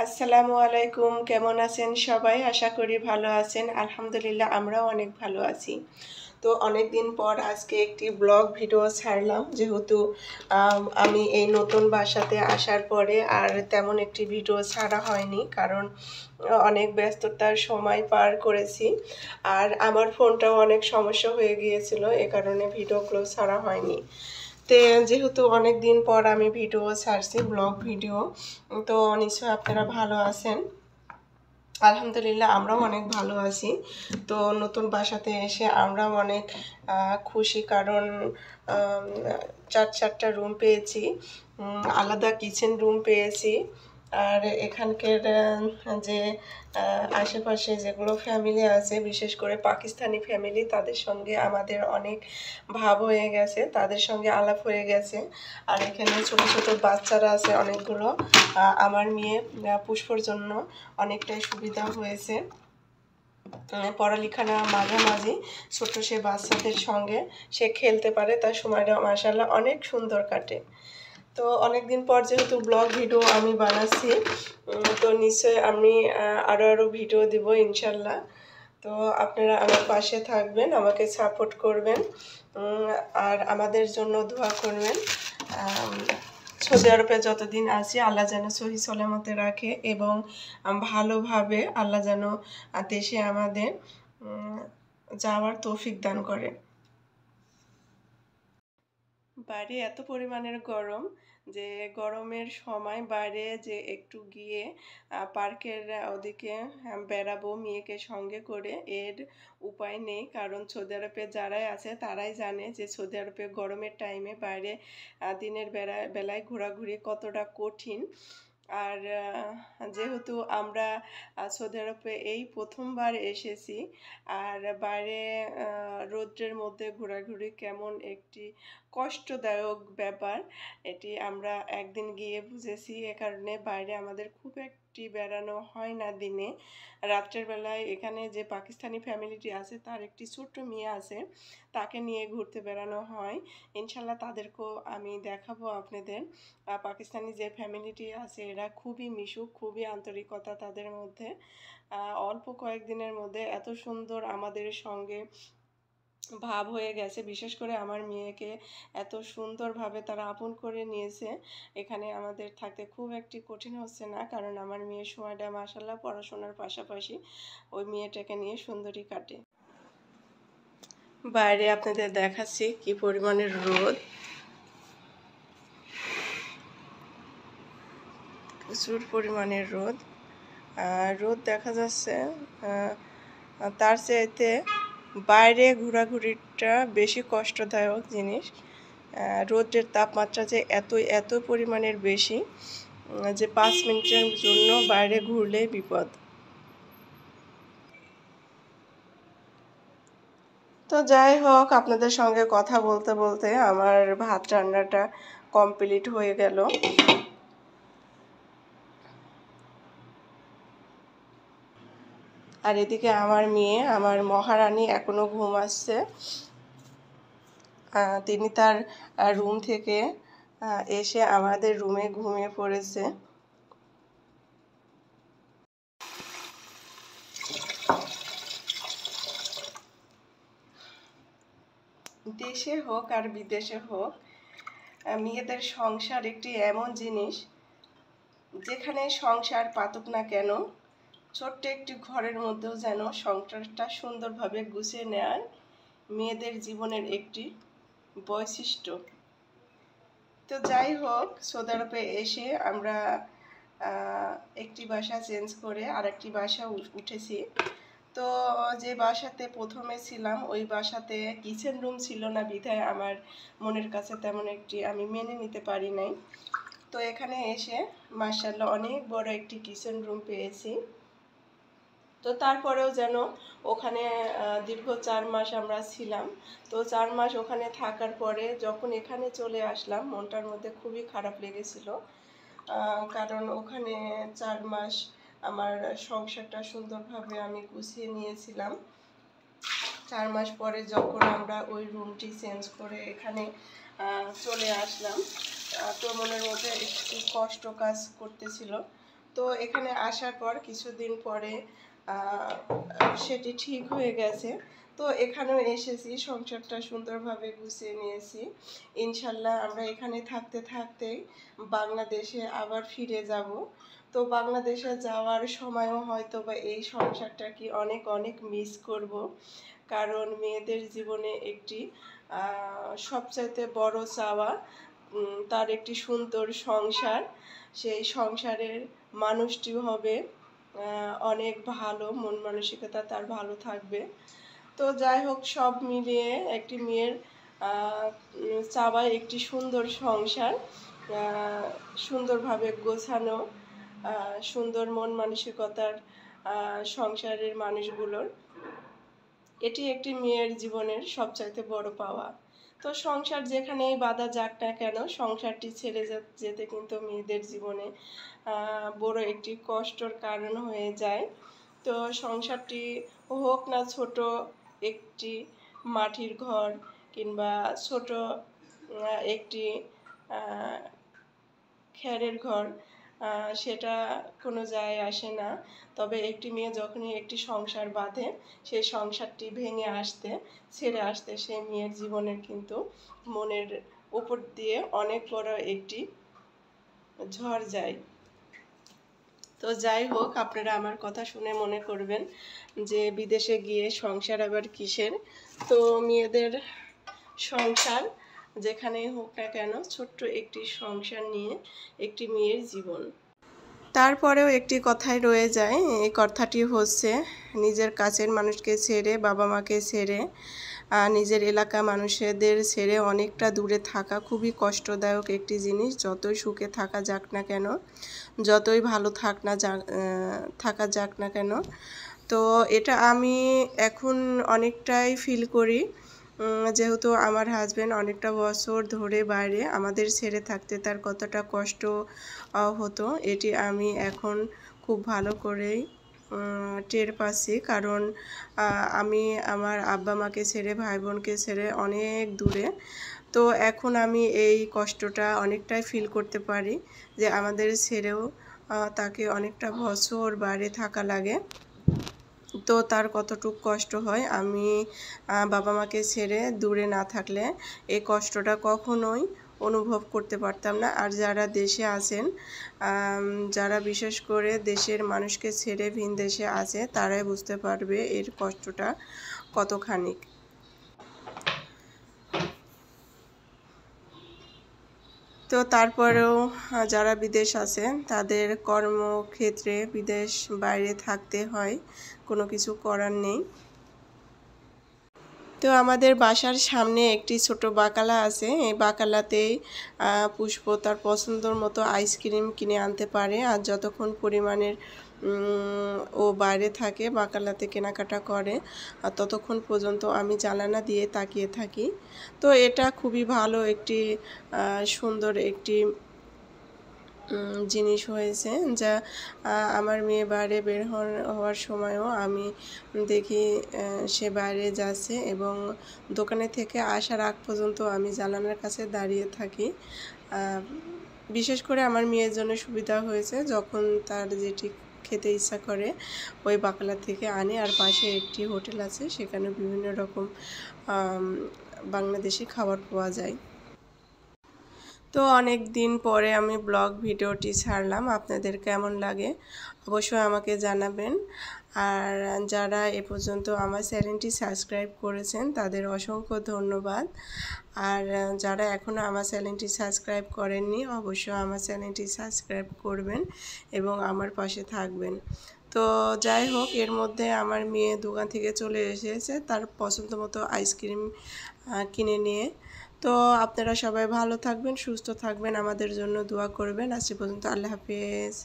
আসসালামু আলাইকুম। কেমন আছেন সবাই? আশা করি ভালো আছেন। আলহামদুলিল্লাহ আমরাও অনেক ভালো আছি। তো অনেকদিন পর আজকে একটি ব্লগ ভিডিও ছাড়লাম। যেহেতু আমি এই নতুন বাসাতে আসার পরে আর তেমন একটি ভিডিও ছাড়া হয়নি, কারণ অনেক ব্যস্ততার সময় পার করেছি। আর আমার ফোনটাও অনেক সমস্যা হয়ে গিয়েছিল, এ কারণে ভিডিওগুলো ছাড়া হয়নি। যেহেতু অনেক দিন পর আমি ভিডিও ছাড়ছি, ব্লগ ভিডিও, তো নিশ্চয়ই আপনারা ভালো আছেন। আলহামদুলিল্লাহ আমরাও অনেক ভালো আছি। তো নতুন বাসাতে এসে আমরাও অনেক খুশি, কারণ 4টা রুম পেয়েছি, আলাদা কিচেন রুম পেয়েছি। আর এখানকার যে আশেপাশে যেগুলো ফ্যামিলি আছে, বিশেষ করে পাকিস্তানি ফ্যামিলি, তাদের সঙ্গে আমাদের অনেক ভাব হয়ে গেছে, তাদের সঙ্গে আলাপ হয়ে গেছে। আর এখানে ছোট ছোট বাচ্চারা আছে অনেকগুলো। আমার মেয়ে পুষ্পর জন্য অনেকটাই সুবিধা হয়েছে। পড়ালেখার মাঝামাঝি ছোট সে বাচ্চাদের সঙ্গে সে খেলতে পারে, তার সময়টা মাশাআল্লাহ অনেক সুন্দর কাটে। তো অনেকদিন পর যেহেতু ব্লগ ভিডিও আমি বানাচ্ছি, তো নিশ্চয়ই আমি আরও ভিডিও দিব ইনশাল্লাহ। তো আপনারা আমার পাশে থাকবেন, আমাকে সাপোর্ট করবেন, আর আমাদের জন্য দোয়া করবেন। সৌদি আরবে যতদিন আছি আল্লাহ যেন সহি সলামতে রাখে, এবং ভালোভাবে আল্লাহ যেন দেশে আমাদের যাওয়ার তৌফিক দান করে। বাইরে এত পরিমাণের গরম যে গরমের সময় বাইরে যে একটু গিয়ে পার্কের ওদিকে বেড়াবো মেয়েকে সঙ্গে করে, এর উপায় নেই। কারণ সৌদি আরবে যারাই আছে তারাই জানে যে সৌদি আরবে গরমের টাইমে বাইরে দিনের বেলায় ঘোরাঘুরি কতটা কঠিন। আর যেহেতু আমরা সৌদি আরবে এই প্রথমবার এসেছি, আর বাইরে রৌদ্রের মধ্যে ঘোরাঘুরি কেমন একটি কষ্টদায়ক ব্যাপার, এটি আমরা একদিন গিয়ে বুঝেছি। এ কারণে বাইরে আমাদের খুব একটি বেড়ানো হয় না দিনে। রাত্রের বেলায় এখানে যে পাকিস্তানি ফ্যামিলিটি আছে, তার একটি ছোট্ট মেয়ে আছে, তাকে নিয়ে ঘুরতে বেড়ানো হয়। ইনশাল্লাহ তাদেরকেও আমি দেখাবো আপনাদের। পাকিস্তানি যে ফ্যামিলিটি আছে এরা খুবই মিশুক, খুবই আন্তরিকতা তাদের মধ্যে। অল্প কয়েকদিনের মধ্যে এত সুন্দর আমাদের সঙ্গে ভাব হয়ে গেছে। বিশেষ করে আমার মেয়েকে এত সুন্দরভাবে তারা আপন করে নিয়েছে। এখানে আমাদের থাকতে খুব একটি কঠিন হচ্ছে না, কারণ আমার মেয়ের সময়টা মাশাআল্লাহ পড়াশোনার পাশাপাশি ওই মেয়েটাকে নিয়ে সুন্দরই কাটে। বাইরে আপনাদের দেখাচ্ছি কি পরিমাণের রোদ, প্রচুর পরিমাণের রোদ। রোদ দেখা যাচ্ছে, তার চাইতে বাইরে ঘোরাঘুরিটা বেশি কষ্টদায়ক জিনিস। রোদের তাপমাত্রা যে এত পরিমাণের বেশি যে 5 মিনিটের জন্য বাইরে ঘুরলে বিপদ। তো যাই হোক, আপনাদের সঙ্গে কথা বলতে বলতে আমার ভাত রান্নাটা কমপ্লিট হয়ে গেল। আর এদিকে আমার মেয়ে, আমার মহারানী, এখনো ঘুমাচ্ছে। তিনি তার রুম থেকে এসে আমাদের রুমে ঘুমিয়ে পড়েছে। দেশে হোক আর বিদেশে হোক, মেয়েদের সংসার একটি এমন জিনিস, যেখানে সংসার পাতুক না কেন, ছোট্ট একটি ঘরের মধ্যেও যেন সংসারটা সুন্দরভাবে গুছিয়ে নেয় মেয়েদের জীবনের একটি বৈশিষ্ট্য। তো যাই হোক, সৌদি আরবে এসে আমরা একটি বাসা চেঞ্জ করে আরেকটি বাসা উঠেছি। তো যে বাসাতে প্রথমে ছিলাম ওই বাসাতে কিচেন রুম ছিল না, বিধায় আমার মনের কাছে তেমন একটি আমি মেনে নিতে পারি নাই। তো এখানে এসে মাশাআল্লাহ অনেক বড় একটি কিচেন রুম পেয়েছি। তো তারপরেও যেন ওখানে দীর্ঘ 4 মাস আমরা ছিলাম। তো 4 মাস ওখানে থাকার পরে যখন এখানে চলে আসলাম, মনটার মধ্যে খুবই খারাপ লেগেছিল। কারণ ওখানে 4 মাস আমার সংসারটা সুন্দরভাবে আমি গুছিয়ে নিয়েছিলাম। 4 মাস পরে যখন আমরা ওই রুমটি চেঞ্জ করে এখানে চলে আসলাম, তো মনের মধ্যে একটু কষ্ট কাজ করতেছিল। তো এখানে আসার পর কিছুদিন পরে সেটি ঠিক হয়ে গেছে। তো এখানেও এসেছি, সংসারটা সুন্দরভাবে গুছিয়ে নিয়েছি। ইনশাল্লাহ আমরা এখানে থাকতে থাকতেই বাংলাদেশে আবার ফিরে যাব। তো বাংলাদেশে যাওয়ার সময়ও হয়তো বা এই সংসারটাকে অনেক অনেক মিস করব, কারণ মেয়েদের জীবনে একটি সবচাইতে বড় চাওয়া তার একটি সুন্দর সংসার। সেই সংসারের মানুষটিও হবে অনেক ভালো, মন মানসিকতা তার ভালো থাকবে। তো যাই হোক, সব মিলিয়ে একটি মেয়ের চাওয়া একটি সুন্দর সংসার, সুন্দরভাবে গোছানো, সুন্দর মন মানসিকতার সংসারের মানুষগুলোর, এটি একটি মেয়ের জীবনের সবচাইতে বড় পাওয়া। তো সংসার যেখানেই বাধা যাক না কেন, সংসারটি ছেড়ে যেতে কিন্তু মেয়েদের জীবনে বড় একটি কষ্টর কারণ হয়ে যায়। তো সংসারটি হোক না ছোট একটি মাটির ঘর কিংবা ছোট একটি খেরের ঘর, সেটা কোনো যায় আসে না। তবে একটি মেয়ে যখনই একটি সংসার বাঁধে, সেই সংসারটি ভেঙে আসতে, ছেড়ে আসতে সেই মেয়ের জীবনের কিন্তু মনের উপর দিয়ে অনেক বড় একটি ঝড় যায়। তো যাই হোক, আপনারা আমার কথা শুনে মনে করবেন যে বিদেশে গিয়ে সংসার আবার কিসের। তো মেয়েদের সংসার যেখানেই হোক না কেন, ছোট্ট একটি সংসার নিয়ে একটি মেয়ের জীবন। তারপরেও একটি কথাই রয়ে যায়, এই কথাটি হচ্ছে নিজের কাছের মানুষকে ছেড়ে, বাবা মাকে ছেড়ে, নিজের এলাকা মানুষদের ছেড়ে অনেকটা দূরে থাকা খুবই কষ্টদায়ক একটি জিনিস। যতই সুখে থাকা যাক না কেন, যতই ভালো থাকা যাক না কেন, তো এটা আমি এখন অনেকটাই ফিল করি, যেহেতু আমার হাজব্যান্ড অনেকটা বছর ধরে বাইরে, আমাদের ছেড়ে থাকতে তার কতটা কষ্ট হতো এটি আমি এখন খুব ভালো করেই টের পাচ্ছি। কারণ আমি আমার আব্বা মাকে ছেড়ে, ভাই বোনকে ছেড়ে অনেক দূরে। তো এখন আমি এই কষ্টটা অনেকটাই ফিল করতে পারি যে আমাদের ছেড়েও তাকে অনেকটা বছর বাইরে থাকা লাগে। তো তার কতটুকু কষ্ট হয়, আমি বাবা মাকে ছেড়ে দূরে না থাকলে এই কষ্টটা কখনোই অনুভব করতে পারতাম না। আর যারা দেশে আছেন, যারা বিশেষ করে দেশের মানুষকে ছেড়ে ভিন দেশে আছে, তারাই বুঝতে পারবে এর কষ্টটা কতখানি। তো তারপরেও যারা বিদেশ আছেন, তাদের কর্মক্ষেত্রে বিদেশ বাইরে থাকতে হয়, কোনো কিছু করার নেই। তো আমাদের বাসার সামনে একটি ছোট বাকালা আছে, এই বাকালাতেই পুষ্প তার পছন্দর মতো আইসক্রিম কিনে আনতে পারে। আর যতক্ষণ পরিমাণের ও বাইরে থাকে, বাকালাতে কেনাকাটা করে, আর ততক্ষণ পর্যন্ত আমি জানালা দিয়ে তাকিয়ে থাকি। তো এটা খুবই ভালো একটি সুন্দর একটি জিনিস হয়েছে, যা আমার মেয়ে বাইরে বের হওয়ার সময়ও আমি দেখি সে বাইরে যাচ্ছে, এবং দোকানে থেকে আসার আগ পর্যন্ত আমি জানালার কাছে দাঁড়িয়ে থাকি। বিশেষ করে আমার মেয়ের জন্য সুবিধা হয়েছে, যখন তার যেটি খেতে ইচ্ছা করে ওই বাকালা থেকে আনে। আর পাশে একটি হোটেল আছে, সেখানে বিভিন্ন রকম বাংলাদেশি খাবার পাওয়া যায়। তো অনেক দিন পরে আমি ব্লগ ভিডিওটি ছাড়লাম, আপনাদের কেমন লাগে অবশ্যই আমাকে জানাবেন। আর যারা এ পর্যন্ত আমার চ্যানেলটি সাবস্ক্রাইব করেছেন তাদের অসংখ্য ধন্যবাদ। আর যারা এখনও আমার চ্যানেলটি সাবস্ক্রাইব করেননি, অবশ্যই আমার চ্যানেলটি সাবস্ক্রাইব করবেন এবং আমার পাশে থাকবেন। তো যাই হোক, এর মধ্যে আমার মেয়ে দোকান থেকে চলে এসেছে তার পছন্দ মতো আইসক্রিম কিনে নিয়ে। তো আপনারা সবাই ভালো থাকবেন, সুস্থ থাকবেন, আমাদের জন্য দোয়া করবেন। আজ পর্যন্ত, আল্লাহ হাফেজ।